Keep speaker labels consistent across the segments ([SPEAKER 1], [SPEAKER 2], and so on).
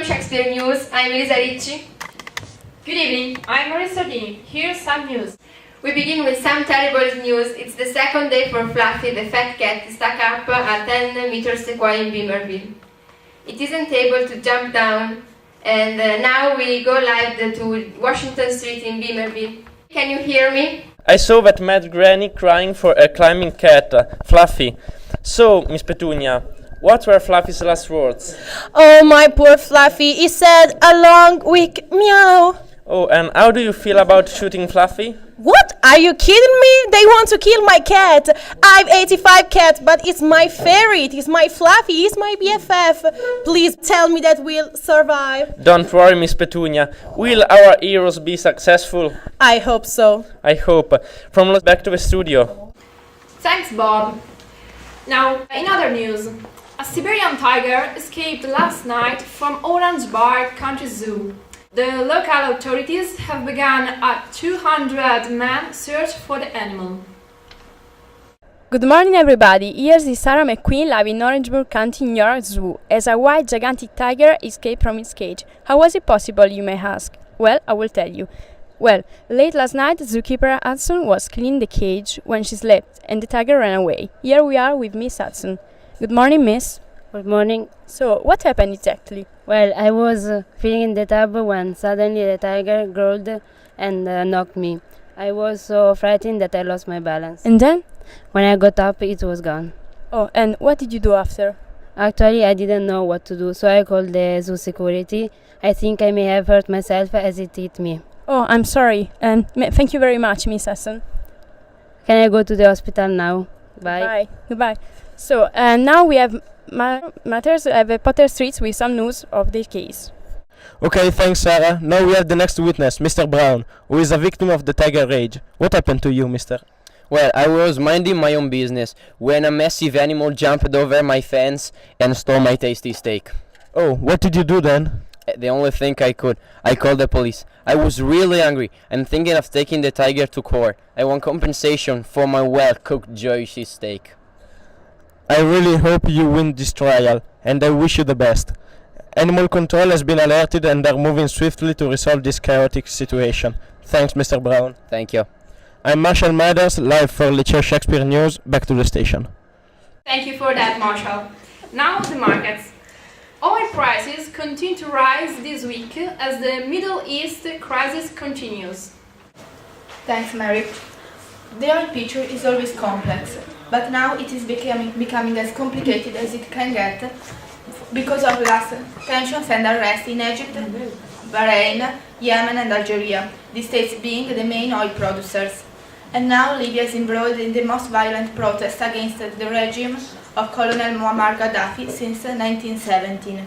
[SPEAKER 1] William Shakespeare News. I'm Elisa Ricci.
[SPEAKER 2] Good evening, I'm Maria Sardini. Here's some news.
[SPEAKER 1] We begin with some terrible news. It's the second day for Fluffy, the fat cat, stuck up a 10-meter sequoia in Beamerville. It isn't able to jump down, and now we go live to Washington Street in Beamerville. Can you hear me?
[SPEAKER 3] I saw that mad granny crying for a climbing cat, Fluffy. So, Miss Petunia, what were Fluffy's last words?
[SPEAKER 4] Oh, my poor Fluffy, he said a long, weak meow.
[SPEAKER 3] Oh, and how do you feel about shooting Fluffy?
[SPEAKER 4] What? Are you kidding me? They want to kill my cat. I've 85 cats, but it's my favorite. It's my Fluffy. It's my BFF. Please tell me that we'll survive.
[SPEAKER 3] Don't worry, Miss Petunia. Will our heroes be successful?
[SPEAKER 4] I hope so.
[SPEAKER 3] I hope. From back to the studio.
[SPEAKER 2] Thanks, Bob. Now, in other news, a Siberian tiger escaped last night from Orange Bar Country Zoo. The local authorities have begun a 200-man search for the animal.
[SPEAKER 5] Good morning, everybody. Here's Sarah McQueen live in Orangeburg County, New York Zoo, as a white gigantic tiger escaped from its cage. How was it possible, you may ask? Well, I will tell you. Well, late last night, zookeeper Hudson was cleaning the cage when she slept, and the tiger ran away. Here we are with Miss Hudson. Good morning, Miss.
[SPEAKER 6] Good morning.
[SPEAKER 5] So, what happened exactly?
[SPEAKER 6] Well, I was filling in the tub when suddenly the tiger growled and knocked me. I was so frightened that I lost my balance.
[SPEAKER 5] And then?
[SPEAKER 6] When I got up, it was gone.
[SPEAKER 5] Oh, and what did you do after?
[SPEAKER 6] Actually, I didn't know what to do, so I called the zoo security. I think I may have hurt myself as it hit me.
[SPEAKER 5] Oh, I'm sorry. And thank you very much, Miss Hudson.
[SPEAKER 6] Can I go to the hospital now? Bye.
[SPEAKER 5] Bye. Goodbye. So, now we have matters at Potter Streets with some news of the case.
[SPEAKER 3] Okay, thanks, Sarah. Now we have the next witness, Mr. Brown, who is a victim of the tiger rage. What happened to you, mister?
[SPEAKER 7] Well, I was minding my own business when a massive animal jumped over my fence and stole my tasty steak.
[SPEAKER 3] Oh, what did you do then?
[SPEAKER 7] The only thing I could. I called the police. I was really angry and thinking of taking the tiger to court. I want compensation for my well-cooked juicy steak.
[SPEAKER 3] I really hope you win this trial, and I wish you the best. Animal Control has been alerted and are moving swiftly to resolve this chaotic situation. Thanks, Mr. Brown.
[SPEAKER 7] Thank you.
[SPEAKER 3] I'm Marshall Mathers, live for Liceo Shakespeare News. Back to the station.
[SPEAKER 2] Thank you for that, Marshall. Now the markets. Oil prices continue to rise this week as the Middle East crisis continues.
[SPEAKER 8] Thanks, Mary. The oil picture is always complex, but now it is becoming as complicated as it can get because of last tensions and unrest in Egypt, Bahrain, Yemen and Algeria, these states being the main oil producers. And now Libya is embroiled in the most violent protests against the regime of Colonel Muammar Gaddafi since 1917.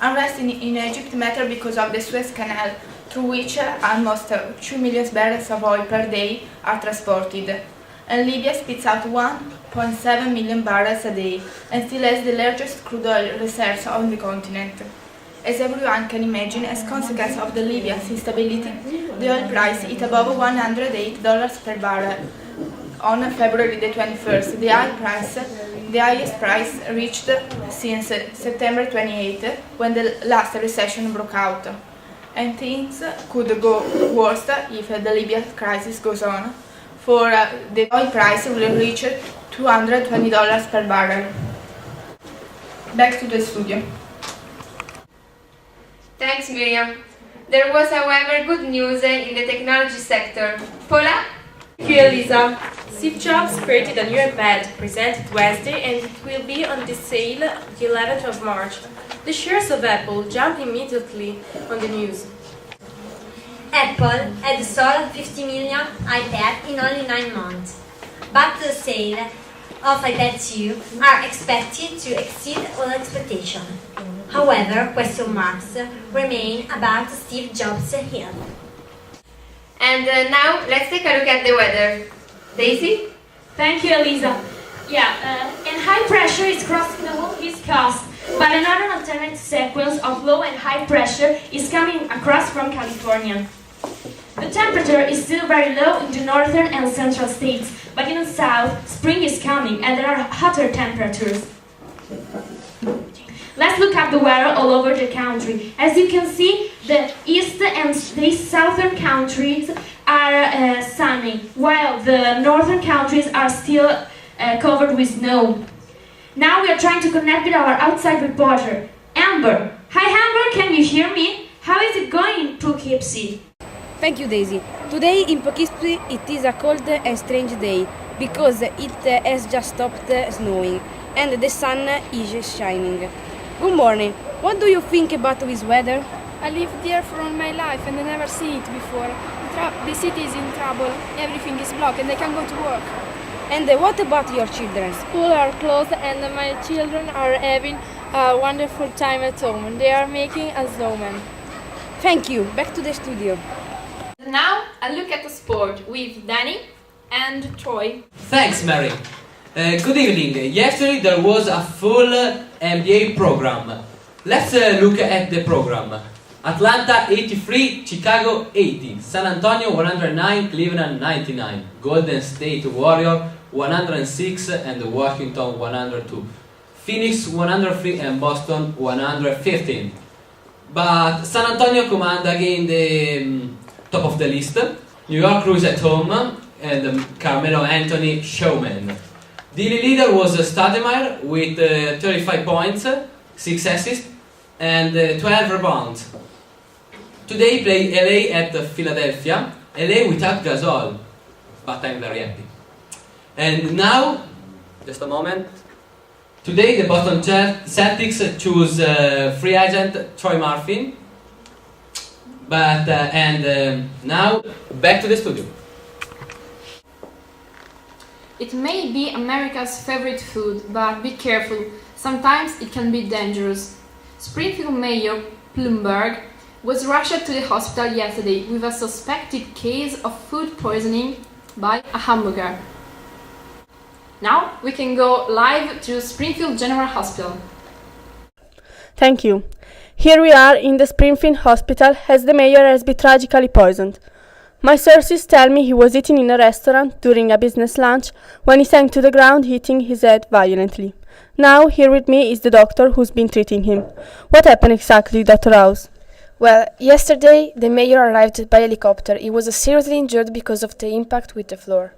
[SPEAKER 8] Unrest in Egypt matters because of the Suez Canal, through which almost 2 million barrels of oil per day are transported. And Libya spits out 1.7 million barrels a day and still has the largest crude oil reserves on the continent. As everyone can imagine, as consequence of the Libya's instability, the oil price hit above $108 per barrel. On February the 21st, the highest price reached since September 28, when the last recession broke out. And things could go worse if the Libya crisis goes on, for the oil price will reach $220 per barrel. Back to the studio.
[SPEAKER 1] Thanks, Miriam. There was, however, good news in the technology sector. Paula?
[SPEAKER 9] Thank you, Elisa. Steve Jobs created a new iPad, presented Wednesday, and it will be on the sale the 11th of March. The shares of Apple jumped immediately on the news.
[SPEAKER 10] Apple had sold 50 million iPads in only 9 months, but the sale of iPad 2 are expected to exceed all expectations. However, question marks remain about Steve Jobs' health.
[SPEAKER 1] And now, let's take a look at the weather. Daisy?
[SPEAKER 11] Thank you, Elisa. And high pressure is crossing the whole East Coast, but another alternate sequence of low and high pressure is coming across from California. The temperature is still very low in the northern and central states, but in the south, spring is coming and there are hotter temperatures. Let's look at the weather all over the country. As you can see, the east and the southern countries are sunny, while the northern countries are still covered with snow. Now we are trying to connect with our outside reporter, Amber. Hi Amber, can you hear me? How is it going in Poughkeepsie?
[SPEAKER 6] Thank you, Daisy. Today in Poughkeepsie it is a cold and strange day because it has just stopped snowing and the sun is shining. Good morning. What do you think about this weather?
[SPEAKER 5] I lived here for all my life and I never seen it before. The city is in trouble, everything is blocked and I can't go to work.
[SPEAKER 6] And what about your children?
[SPEAKER 5] School are closed and my children are having a wonderful time at home. They are making a snowman.
[SPEAKER 6] Thank you. Back to the studio.
[SPEAKER 2] Now a look at the sport with Danny and Troy.
[SPEAKER 12] Thanks, Mary. Good evening. Yesterday there was a full NBA program. Let's look at the program. Atlanta 83, Chicago 80, San Antonio 109, Cleveland 99, Golden State Warrior 106 and Washington 102, Phoenix 103 and Boston 115. But San Antonio command again the top of the list. New York Cruise at home and Carmelo Anthony showman. The leader was Stoudemire with 35 points, 6 assists and 12 rebounds. Today play LA at Philadelphia, LA without Gasol, but I'm very happy. And now, just a moment, today the Boston Celtics choose free agent Troy Murphy, but now back to the studio.
[SPEAKER 2] It may be America's favorite food, but be careful, sometimes it can be dangerous. Springfield Mayor Bloomberg was rushed to the hospital yesterday with a suspected case of food poisoning by a hamburger. Now we can go live to Springfield General Hospital.
[SPEAKER 5] Thank you. Here we are in the Springfield Hospital as the mayor has been tragically poisoned. My sources tell me he was eating in a restaurant during a business lunch when he sank to the ground, hitting his head violently. Now here with me is the doctor who's been treating him. What happened exactly, Dr. House?
[SPEAKER 13] Well, yesterday the mayor arrived by helicopter. He was seriously injured because of the impact with the floor.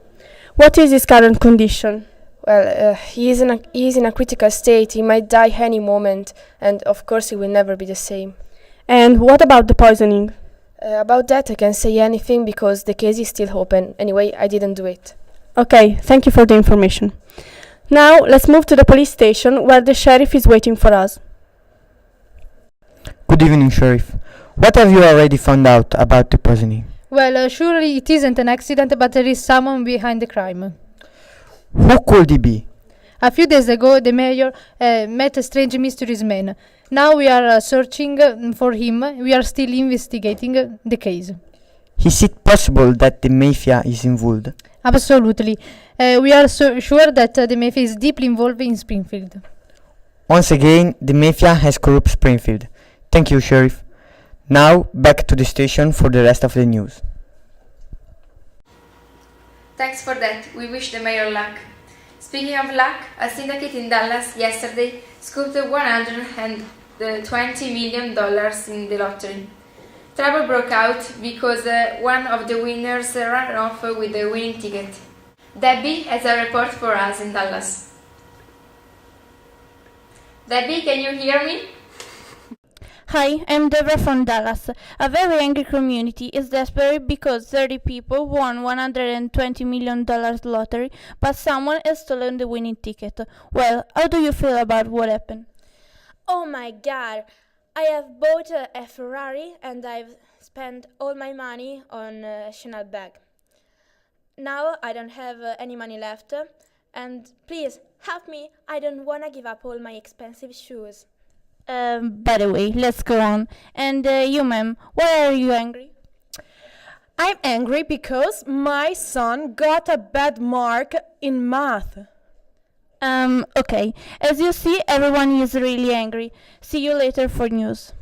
[SPEAKER 5] What is his current condition?
[SPEAKER 13] Well, he is in a critical state. He might die any moment, and of course he will never be the same.
[SPEAKER 5] And what about the poisoning?
[SPEAKER 13] About that I can't say anything because the case is still open. Anyway, I didn't do it.
[SPEAKER 5] Okay, thank you for the information. Now let's move to the police station where the sheriff is waiting for us.
[SPEAKER 14] Good evening, Sheriff. What have you already found out about the poisoning?
[SPEAKER 15] Well, surely it isn't an accident, but there is someone behind the crime.
[SPEAKER 14] Who could he be?
[SPEAKER 15] A few days ago, the mayor met a strange mysterious man. Now we are searching for him. We are still investigating the case.
[SPEAKER 14] Is it possible that the mafia is involved?
[SPEAKER 15] Absolutely. We are sure that the mafia is deeply involved in Springfield.
[SPEAKER 14] Once again, the mafia has corrupt Springfield. Thank you, Sheriff. Now, back to the station for the rest of the news.
[SPEAKER 1] Thanks for that. We wish the mayor luck. Speaking of luck, a syndicate in Dallas yesterday scooped $120 million in the lottery. Trouble broke out because one of the winners ran off with the winning ticket. Debbie has a report for us in Dallas. Debbie, can you hear me?
[SPEAKER 16] Hi, I'm Deborah from Dallas. A very angry community is desperate because 30 people won $120 million lottery, but someone has stolen the winning ticket. Well, how do you feel about what happened?
[SPEAKER 13] Oh my god! I have bought a Ferrari and I've spent all my money on a Chanel bag. Now I don't have any money left, and please help me, I don't wanna give up all my expensive shoes.
[SPEAKER 16] By the way, let's go on. And you, ma'am, why are you angry?
[SPEAKER 4] I'm angry because my son got a bad mark in math.
[SPEAKER 16] Okay. As you see, everyone is really angry. See you later for news.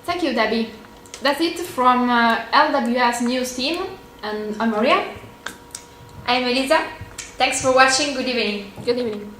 [SPEAKER 2] Thank you, Debbie. That's it from LWS News team. And I'm Maria.
[SPEAKER 1] I'm Elisa. Thanks for watching. Good evening.
[SPEAKER 2] Good evening.